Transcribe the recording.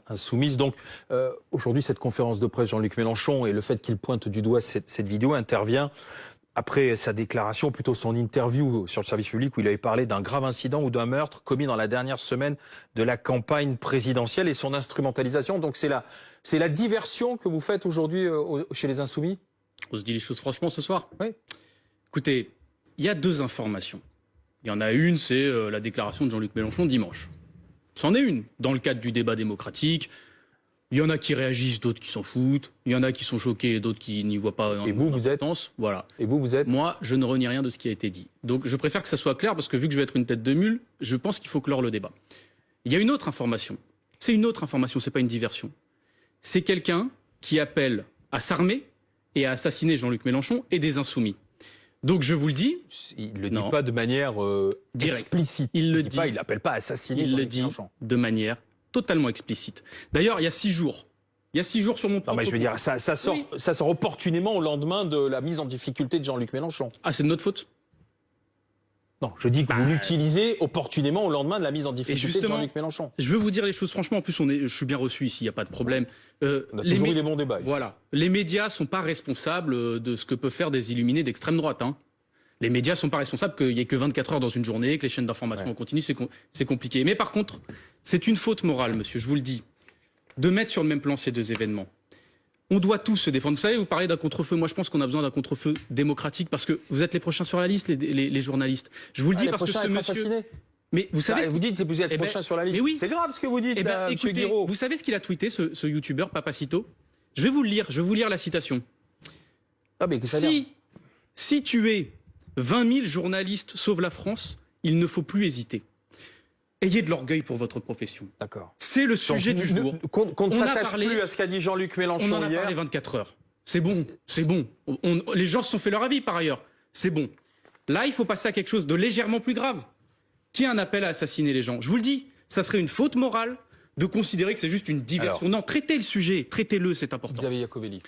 Insoumise. Donc aujourd'hui, cette conférence de presse, Jean-Luc Mélenchon, et le fait qu'il pointe du doigt cette vidéo intervient après sa déclaration, plutôt son interview sur le service public, où il avait parlé d'un grave incident ou d'un meurtre commis dans la dernière semaine de la campagne présidentielle et son instrumentalisation. Donc c'est la diversion que vous faites aujourd'hui chez les Insoumis? On se dit les choses franchement ce soir. Oui. Écoutez, il y a deux informations. Il y en a une, c'est la déclaration de Jean-Luc Mélenchon dimanche. C'en est une, dans le cadre du débat démocratique. Il y en a qui réagissent, d'autres qui s'en foutent. Il y en a qui sont choqués, d'autres qui n'y voient pas. Et vous êtes? Voilà. Et vous êtes? Moi, je ne renie rien de ce qui a été dit. Donc, je préfère que ça soit clair, parce que vu que je vais être une tête de mule, je pense qu'il faut clore le débat. Il y a une autre information. C'est une autre information, c'est pas une diversion. C'est quelqu'un qui appelle à s'armer et à assassiner Jean-Luc Mélenchon et des Insoumis. Donc, je vous le dis. Il ne le dit pas de manière explicite. Il le dit. Il n'appelle pas à assassiner Jean-Luc Mélenchon. Il le dit de manière totalement explicite. D'ailleurs, il y a 6 jours. Il y a 6 jours sur mon propre. Non, mais je veux dire, ça sort opportunément au lendemain de la mise en difficulté de Jean-Luc Mélenchon. Ah, c'est de notre faute? Non, je dis que vous l'utilisez opportunément au lendemain de la mise en difficulté de Jean-Luc Mélenchon. Je veux vous dire les choses franchement. En plus, je suis bien reçu ici, il n'y a pas de problème. On a toujours eu les bons débats. Voilà. Les médias ne sont pas responsables de ce que peuvent faire des illuminés d'extrême droite. Hein. Les médias ne sont pas responsables qu'il n'y ait que 24 heures dans une journée, que les chaînes d'information en continu, c'est compliqué. Mais par contre, c'est une faute morale, monsieur, je vous le dis, de mettre sur le même plan ces deux événements. On doit tous se défendre. Vous savez, vous parlez d'un contre-feu. Moi, je pense qu'on a besoin d'un contre-feu démocratique parce que vous êtes les prochains sur la liste, les journalistes. Je vous le dis parce que ce monsieur... Mais vous savez... vous dites que vous êtes les prochains sur la liste. Oui. C'est grave ce que vous dites, écoutez, Guiraud. vous savez ce qu'il a tweeté, ce youtubeur Papacito? Je vais vous le lire, je vais vous lire la citation. Ah, mais si tu es 20 000 journalistes sauvent la France, il ne faut plus hésiter. Ayez de l'orgueil pour votre profession. D'accord. C'est le sujet du jour. Qu'on ne s'attache plus à ce qu'a dit Jean-Luc Mélenchon hier. On en a parlé 24 heures. C'est bon, c'est bon. Les gens se sont fait leur avis par ailleurs. C'est bon. Là, il faut passer à quelque chose de légèrement plus grave. Qui a un appel à assassiner les gens? Je vous le dis, ça serait une faute morale de considérer que c'est juste une diversion. Non, traitez le sujet, traitez-le, c'est important. Xavier Iacovelli.